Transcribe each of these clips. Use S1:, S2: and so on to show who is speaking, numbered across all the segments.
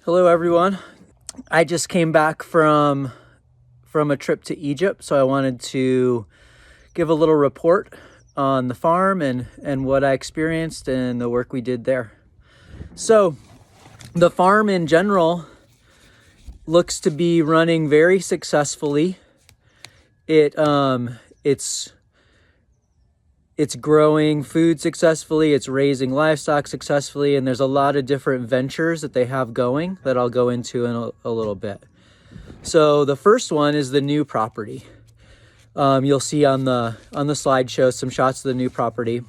S1: Hello everyone. I just came back from a trip to Egypt, so I wanted to give a little report on the farm and what I experienced and the work we did there. So, the farm in general looks to be running very successfully. It's growing food successfully, it's raising livestock successfully, and there's a lot of different ventures that they have going that I'll go into in a little bit. So the first one is the new property. You'll see on the slideshow some shots of the new property.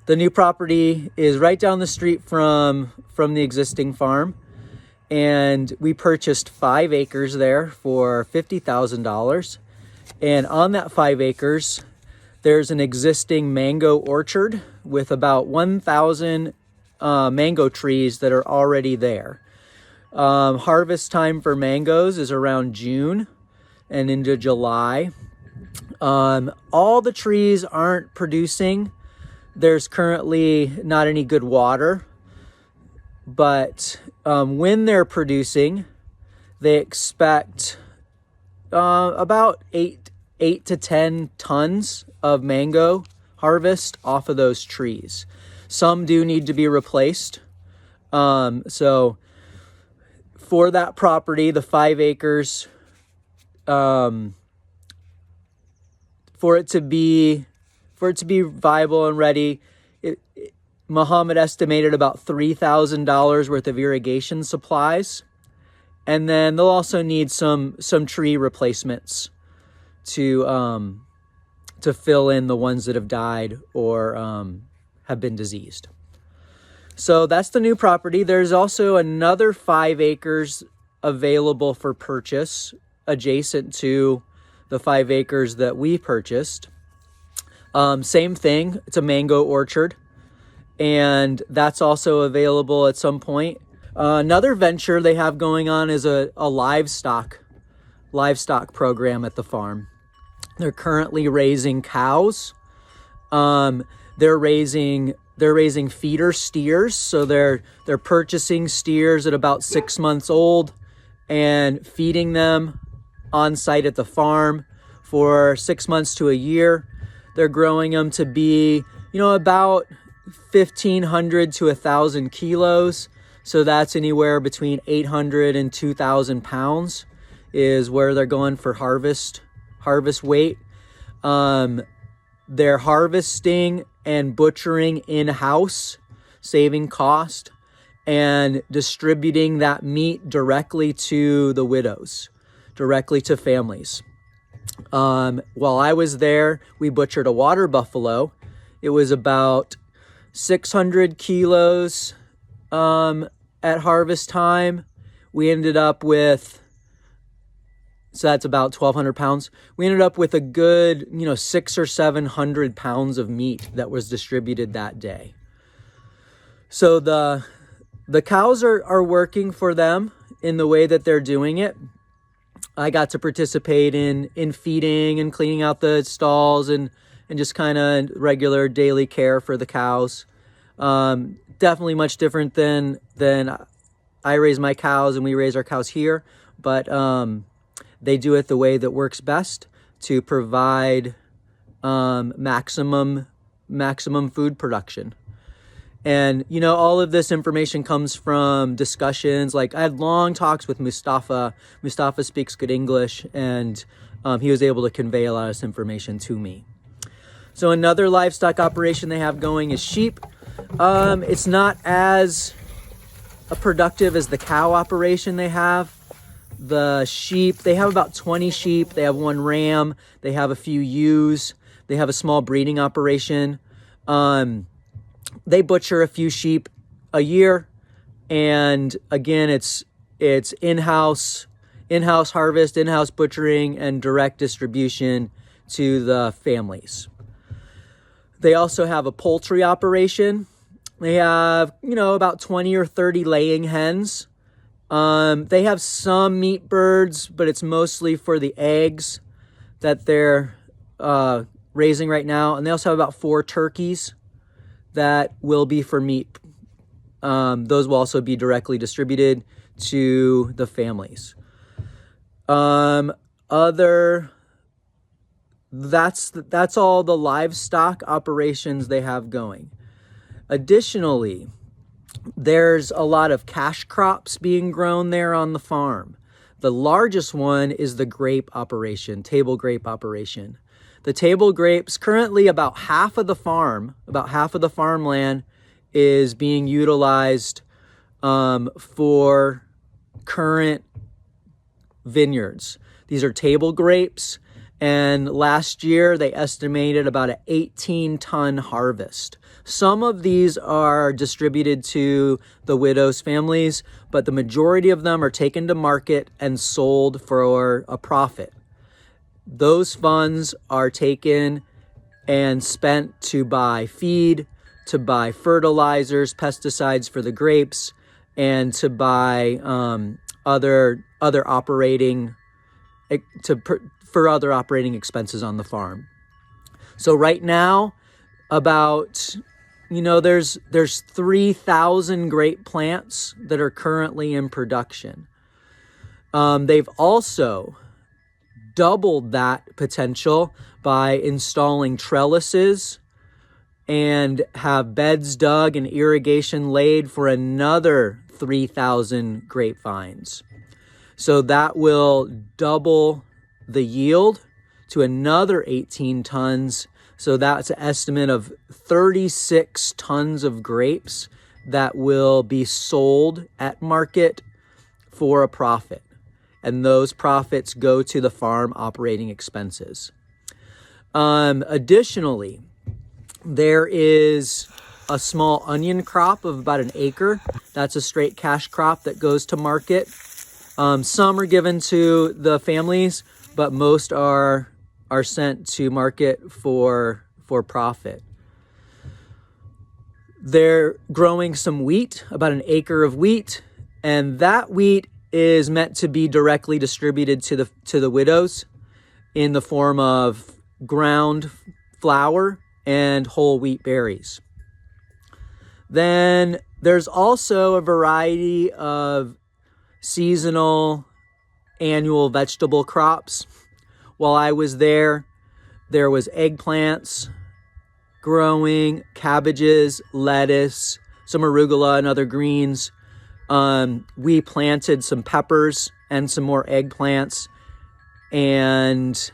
S1: The new property is right down the street from the existing farm, and we purchased 5 acres there for $50,000. And on that 5 acres, there's an existing mango orchard with about 1,000 mango trees that are already there. Harvest time for mangoes is around June and into July. All the trees aren't producing. There's currently not any good water, but when they're producing, they expect about 8 to 10 tons of mango harvest off of those trees. Some do need to be replaced. So for that property, the 5 acres, for it to be viable and ready, Muhammad estimated about $3,000 worth of irrigation supplies, and then they'll also need some tree replacements to fill in the ones that have died or have been diseased. So that's the new property. There's also another 5 acres available for purchase adjacent to the 5 acres that we purchased. Same thing, it's a mango orchard, and that's also available at some point. Another venture they have going on is a livestock program at the farm. They're currently raising cows. They're raising feeder steers. So they're purchasing steers at about 6 months old and feeding them on site at the farm for 6 months to a year. They're growing them to be, about 1,500 to 1,000 kilos. So that's anywhere between 800 and 2,000 pounds is where they're going for harvest weight. They're harvesting and butchering in-house, saving cost, and distributing that meat directly to the widows, directly to families. While I was there, we butchered a water buffalo. It was about 600 kilos at harvest time. We ended up with, so that's about 1,200 pounds. We ended up with a good, 600 or 700 pounds of meat that was distributed that day. So the cows are working for them in the way that they're doing it. I got to participate in feeding and cleaning out the stalls and just kind of regular daily care for the cows. Definitely much different than I raise my cows and we raise our cows here, but they do it the way that works best to provide maximum food production. And, all of this information comes from discussions. Like, I had long talks with Mustafa. Mustafa speaks good English, and he was able to convey a lot of this information to me. So another livestock operation they have going is sheep. It's not as productive as the cow operation they have. The sheep, they have about 20 sheep. They have 1 ram. They have a few ewes. They have a small breeding operation. They butcher a few sheep a year. And again, it's in-house harvest, in-house butchering, and direct distribution to the families. They also have a poultry operation. They have, about 20 or 30 laying hens. They have some meat birds, but it's mostly for the eggs that they're raising right now. And they also have about 4 turkeys that will be for meat. Those will also be directly distributed to the families. That's all the livestock operations they have going. Additionally, there's a lot of cash crops being grown there on the farm. The largest one is the grape operation, table grape operation. The table grapes, currently about half of the farmland is being utilized for current vineyards. These are table grapes, and last year they estimated about an 18-ton harvest. Some of these are distributed to the widows' families, but the majority of them are taken to market and sold for a profit. Those funds are taken and spent to buy feed, to buy fertilizers, pesticides for the grapes, and to buy other operating expenses on the farm. So right now, there's 3,000 grape plants that are currently in production. They've also doubled that potential by installing trellises and have beds dug and irrigation laid for another 3,000 grapevines. So that will double the yield to another 18 tons. So that's an estimate of 36 tons of grapes that will be sold at market for a profit. And those profits go to the farm operating expenses. Additionally, there is a small onion crop of about an acre. That's a straight cash crop that goes to market. Some are given to the families, but most are sent to market for profit. They're growing some wheat, about an acre of wheat, and that wheat is meant to be directly distributed to the widows in the form of ground flour and whole wheat berries. Then there's also a variety of seasonal annual vegetable crops. While I was there was eggplants growing, cabbages, lettuce, some arugula and other greens. We planted some peppers and some more eggplants, and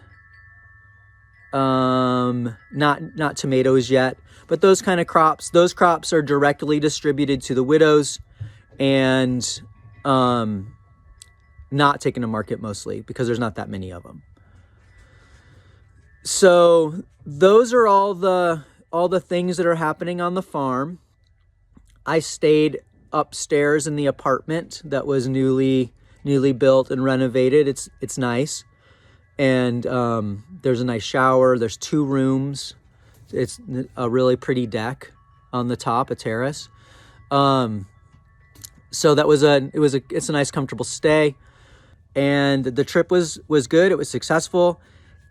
S1: not tomatoes yet, but those kind of crops. Those crops are directly distributed to the widows and not taken to market mostly because there's not that many of them. So those are all the things that are happening on the farm. I stayed upstairs in the apartment that was newly built and renovated. It's nice, and there's a nice shower. There's 2 rooms. It's a really pretty deck on the top, a terrace. So it's a nice comfortable stay, and the trip was good. It was successful,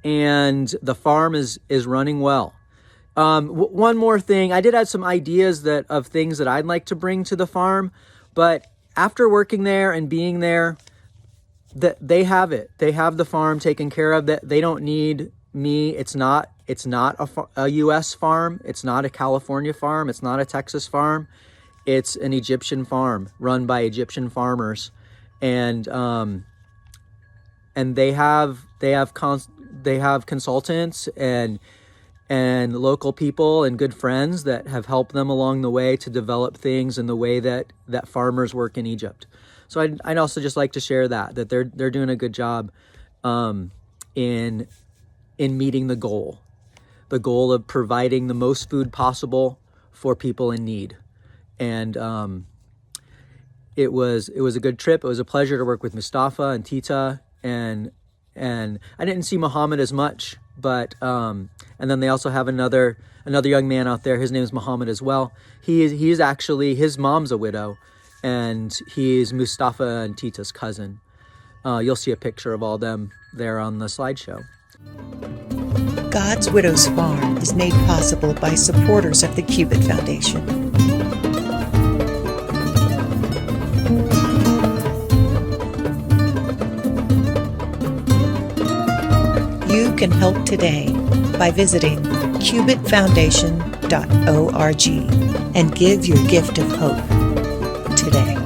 S1: and the farm is running well. One more thing, I did have some ideas of things that I'd like to bring to the farm, but after working there and being there, they have it. They have the farm taken care of. That they don't need me. It's not a U.S. farm. It's not a California farm. It's not a Texas farm. It's an Egyptian farm run by Egyptian farmers, and they have consultants and local people and good friends that have helped them along the way to develop things in the way that farmers work in Egypt. So I'd also just like to share that they're doing a good job in meeting the goal of providing the most food possible for people in need. And it was a good trip. It was a pleasure to work with Mustafa and Tita, and I didn't see Muhammad as much, but and then they also have another young man out there. His name is Muhammad as well. He's actually, his mom's a widow, and he's Mustafa and Tita's cousin. You'll see a picture of all them there on the slideshow.
S2: God's Widow's Farm is made possible by supporters of the Cubit Foundation. You can help today by visiting cubitfoundation.org and give your gift of hope today.